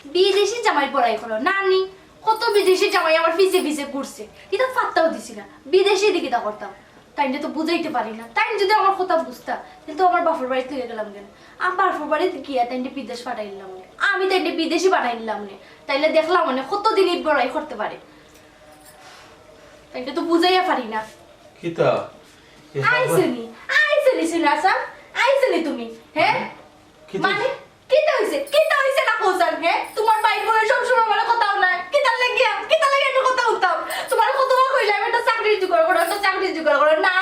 বিদেশি জামাই বড়াই করো নানি কত বিদেশি জামাই আমার পিছে পিছে ঘুরছে এটা ফাত্তাও দিছি না বিদেশি দিকে তা করতাম তাই তো বুঝাইতে পারি না তাই যদি আমার কথা বুঝতা কিন্তু আমার বাপের বাড়িতে থেকে গেলাম কেন আমার বাপের বাড়িতে গিয়া তাই বিদেশ পাঠাই নিলাম আমি তাই বিদেশি পাঠাই নিলাম তাইলে দেখলাম মানে কতদিন ঈদ বড়াই করতে পারে তাই তো বুঝাইয়া পারি না কিতা আইসেনি সিনাসা আইসেনি তুমি হ্যাঁ মানে কিতা হইছে না কোসান হ্যাঁ তোমার ভাই বোনের সব সময় আমার কথাও না কিতা লাগে একটু কথা উঠতাম তোমার কতবার কইলাম একটা চাকরি জোগাড় করো না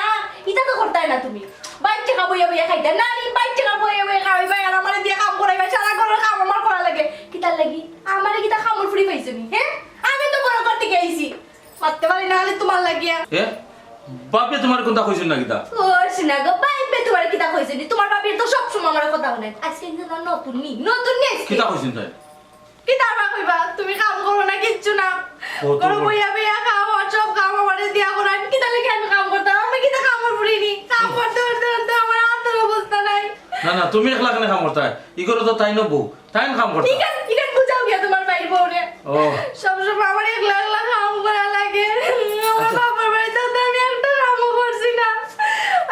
এটা তো করতে না তুমি বাইক টাকা বইয়া খাইতে না নি বাইক টাকা বইয়া খাইবা আর আমার দিয়ে কাম করাইবা সারা ঘরের কাম আমার করা লাগে কিতা লাগি আমারে কিতা খামর ফ্রি পাইছে নি হ্যাঁ আমি তো বড় করতে গেছি মারতে পারি না হলে তোমার লাগিয়া বাপে তোমার কথা কইছ না কিতা ও সিনা গো বাইবে তোমার কিতা কইছে নি তোমার বাপের তো সব সময় আমার কথা নাই আজকে কিন্তু নতুন নি কিতা কইছেন তাই কিতা বা কইবা তুমি কাম করো না কিচ্ছু না করো বইয়া খাও আর সব কাম আমারে দিয়া করান কিতা লাগি আমি কাম করতাম আমি কিতা কাম করিনি কাম করতে আমার হাতের অবস্থা নাই না তুমি একলা কেন কাম করতা ই করে তো তাই নবো তাই কাম করতা ঠিক আছে বুঝাও গিয়া তোমার ভাই বউরে ও সব সময় আমার একলা কাম করা লাগে আমার বাবার বাড়িতে তো আমি একটা কামও করছি না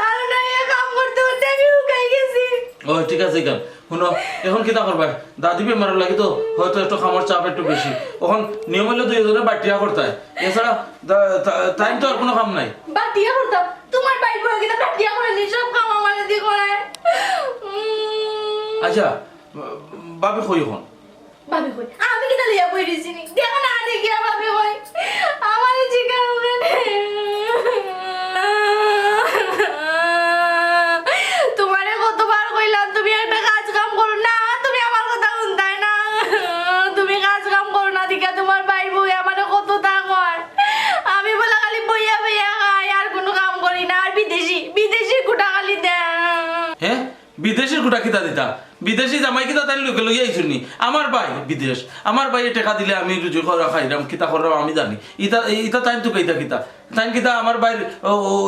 আর না এই কাম করতে আমি উকাই গেছি ও ঠিক আছে কেন শুনো এখন কিতা করবা দাদি বেমার লাগে তো হয়তো একটু খামার চাপ একটু বেশি এখন নিয়ম হলে দুইজনে বাটিয়া করতে হয় এছাড়া তাই তো আর কোনো কাম নাই বাটিয়া করতাম তোমার ভাই বউ কিতা বাটিয়া করে নি সব কাম আমারে দিয়ে করায় আচ্ছা বাবি কই এখন ভাবি কই আমি কিতা লইয়া বই দিছি নি দেখো না দেখি ভাবি কই আমারে জিগা হবে তোমারে কতবার কইলাম তুমি একটা কাজ কাম করো না তুমি আমার কথা শুনতাই না তুমি কাজ কাম করো না দিকে তোমার ভাই বই আমারে কত তা কয় আমি বলা খালি বইয়া খাই আর কোনো কাম করি না আর বিদেশি কুটা খালি দেয় বিদেশের গুটা কিতা দিতা বিদেশি জামাই কিতা তাই লোকে লইয়া আইছুনি আমার ভাই বিদেশ আমার ভাই টাকা দিলে আমি রুজি করা খাইলাম কিতা করাম আমি জানি ইতা তাই তো কইতা কিতা তাই কিতা আমার ভাইয়ের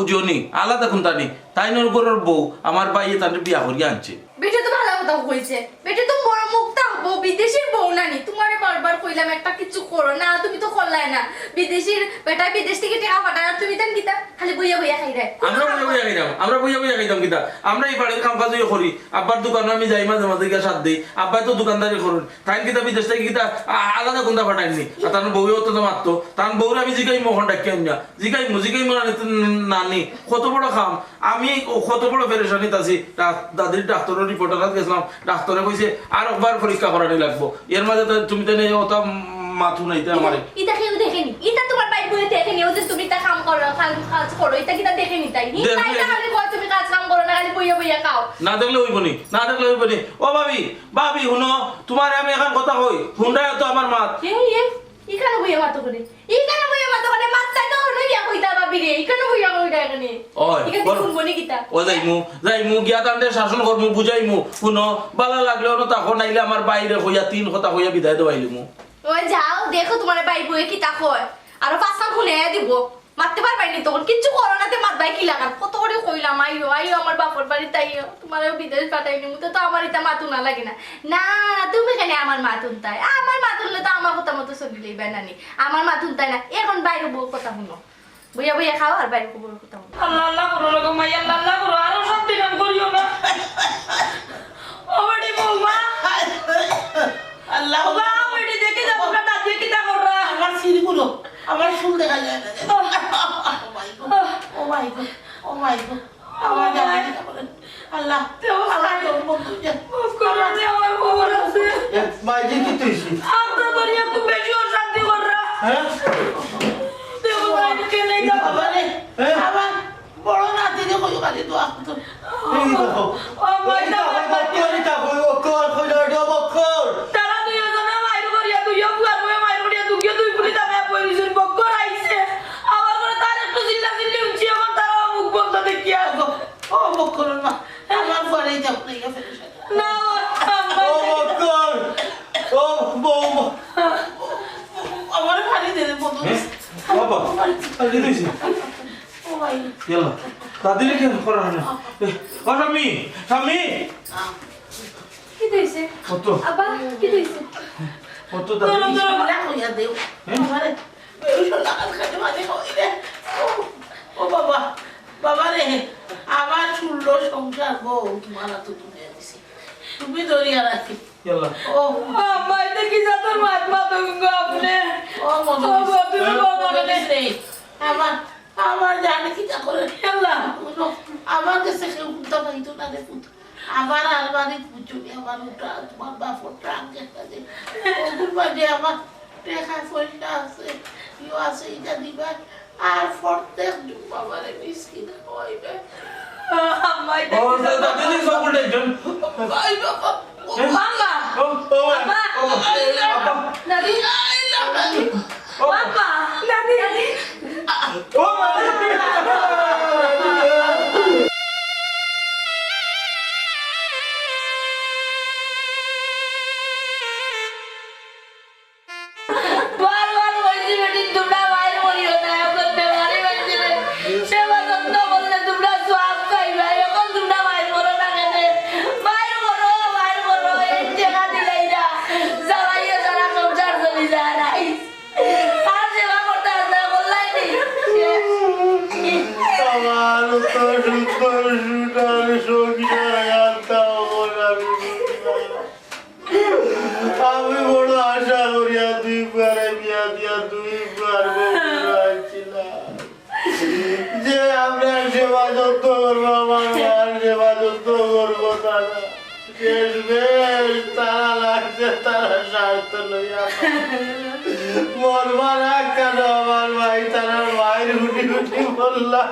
জনি আলাদা কোন তানি তাই নর গরর বউ আমার ভাই তার বিয়া করিয়া আনছে বেটা তো ভালো কথা কইছে বেটা তো বড় মুক্তা বউ বিদেশির বউ নানি তোমারে বারবার কইলাম একটা কিছু করো না তুমি তো করলাই না বিদেশির বেটা বিদেশ থেকে টাকা পাঠায় আর তুমি দেন কিতা খালি বইয়া খাই রে আমরা বইয়া খাইতাম কিতা আমরা এই বাড়ির কাম কাজ করি আব্বার দোকানে আমি যাই মাঝে মাঝে গিয়ে সাথ দেই আব্বাই তো দোকানদারি করুন তাই কিতা বিদেশ থেকে কিতা আলাদা কোনটা পাঠাইনি আর তার বউও তো মারতো তার বউরে আমি জিগাই মোহন ডাকি আনি জিগাই নানি কত বড় খাম আমি কত বড় পেরেশানিত আছি দাদির ডাক্তারের রিপোর্টার গেছিলাম ডাক্তারে কইছে আর একবার পরীক্ষা করানি লাগবো এর মাঝে তুমি তো নেই ওটা মাথু নাইতে আমারে ইটা কেউ দেখেনি ইটা তোমার ভাই বলে দেখেনি ও যে তুমি তা কাম করো কাজ করো এটা কিটা দেখেনি তাই তাই না খালি কই তুমি কাজ কাম করো না খালি বইয়া খাও না দেখলে হইবনি ও ভাবি শুনো তোমার আমি এখন কথা কই হুন্ডাই তো আমার মাত ইখানে বইয়া মাতো করে মাত্তাই তো হইয়া কইতা ভাবি রে ইখানে বইয়া কইতা এখানে ওই ইখানে শুনবনি কিতা ও যাইমু গিয়া তান্ডে শাসন করমু বুঝাইমু শুনো ভালো লাগলেও না তখন নাইলে আমার বাইরে হইয়া তিন কথা হইয়া বিদায় দেওয়াইলিমু ওই যাও দেখো তোমার ভাই বইয়ে কিতা কয় আর পাঁচটা খুলে দিব মারতে পারবাইনি তখন কিচ্ছু করো না তে মারবাই কি লাগান কত করে কইলাম আইও আমার বাপর বাড়ি তাইও তোমার বিদেশ পাঠাইনি মুতে তো আমার এটা মাতু না লাগে না না তুমি কেন আমার মাতুন তাই আমার মাতুনলে তো আমার কথা মতো চলিলেই বানানি আমার মাতুন তাই না এখন বাইরে বউ কথা শুনো বইয়া খাও আর বাইরে বউর কথা শুনো আল্লাহ করো রকম মাই আল্লাহ করো আর শান্তি নাম করিও না ও বড়ি বৌমা আল্লাহ বেটি দেখে যাবো না দাদি কিটা কররা আমার সিরি গুলো আমার ফুল দেখা যায় না ও মাই গড আমার জানা কিটা বলেন আল্লাহ আল্লাহ তোর বন্ধু যে করো যে আমার খবর আছে মাইজি কি তুইছি আমরা করিয়া খুব বেশি অশান্তি কররা হ্যাঁ দেও ভাই কে নেই গা বাবারে আবার বড় নাতি দেখো খালি দোয়া করতে এই দেখো ও মাই না বকরিটা বকর কইলো বকর তারা দুইজনে মাইর করিয়া দুইও বুয়ার বয়ে মাইর করিয়া দুইও দুই পুরি দামে পয়রিছেন বকর আইছে আবার করে তার একটু জিল্লা জিল্লি উঠছি এখন তারা মুখ বন্ধ দেখিয়া ও বকর না আমার ঘরে যাও না ফেলে না ও বকর ও বউ আমার খালি দে বন্ধু বাবা আরে দিছি ও ভাই ইয়ালা দাদিলে কেন করা না ও স্বামী কি কইছে কত আবা কি কইছে কত গরম দাবি গরম রাখ হইয়া দেও আমারে বেউস লাগাল খাতে মানে হই রে ও বাবা বাবা রে আমার শুনল সংসার বউ তোমার তো তুলে দিছি তুমি দরিয়া রাখি ইয়াল্লা ও আম্মা এটা কি জাতর মাত মাতঙ্গ আপনি ও মধু তুমি বাবা রে আমার আমার জানে কি করে আল্লাহ আমার কাছে কেউ উঠতে পাইতো না রে পুত আমার আলমারি পুচুনি আমার উঠা তোমার বাপর ট্রাঙ্ক একটা যে ওগুর বাদে আমার টাকা পয়সা আছে ইউ আছে এটা দিবা আর প্রত্যেক দিন বাবারে মিসকিন হইবে আম্মা এটা ও দাদি সব উল্টে একজন আই বাবা মামা ও ও আম্মা নাদি ও বাবা নাদি ও বারবার বলছি বেটি তোমরা বাইর করিও না এখন বেমারি বাজছে সেবা যত্ন করলে তোমরা সব পাইবা এখন তোমরা বাইর করো না কেন বাইর করো এই জায়গা দিলাই না যাওয়াইয়ে যারা সংসার চলি যায় নাই আর সেবা করতে আসবে বললাই নি আমার তো সুন্দর সুন্দর সংসার আনতাম আমি বড় আশা করিয়া 2 বারে বিয়া দিয়া 2 বার বউছিলাম যে আমরা সেবা যত্ন করবো আমার মার সেবা যত্ন করবো তারা শেষ বেশ তারা লাগছে তারা স্বার্থ লইয়া মরবার আগ কেন আমার ভাই তারা মায়ের উঠি উঠি বললা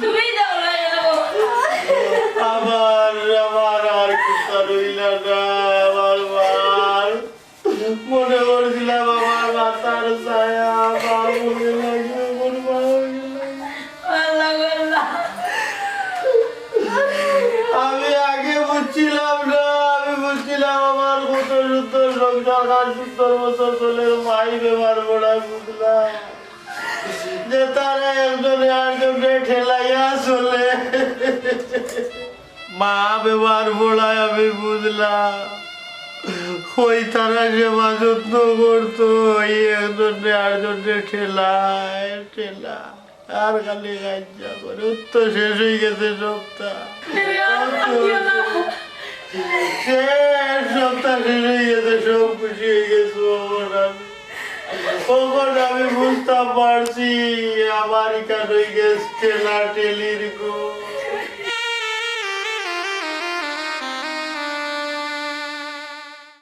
তুমি যাও না আমার আমার আর কিছু রইল না আমার মার মনে করছিলাম আমার মাথার ছায়া আমার মনে লাগে আমার মা আল্লাহ আল্লাহ আমি আগে বুঝছিলাম না আমি বুঝছিলাম আমার কত সুন্দর সংসার আর 70 বছর চলে মাই বেমার পড়ায় বুঝলাম যে তারা একজনে আরেকজনে ঠেলাইয়া চলে মা বেমার পড়ায় আমি বুঝলাম ওই তারা সেবা যত্ন করতো ওই একজনে আরেকজনে ঠেলায় ঠেলা আর খালি গাঞ্জা করে তো শেষ হয়ে গেছে সপ্তাহ শেষ সপ্তাহ শেষ হয়ে গেছে সব খুশি হয়ে গেছে তখন আমি বুঝতে পারছি আমার এখানে হয়ে গেছে ঠেলা ঠেলির গো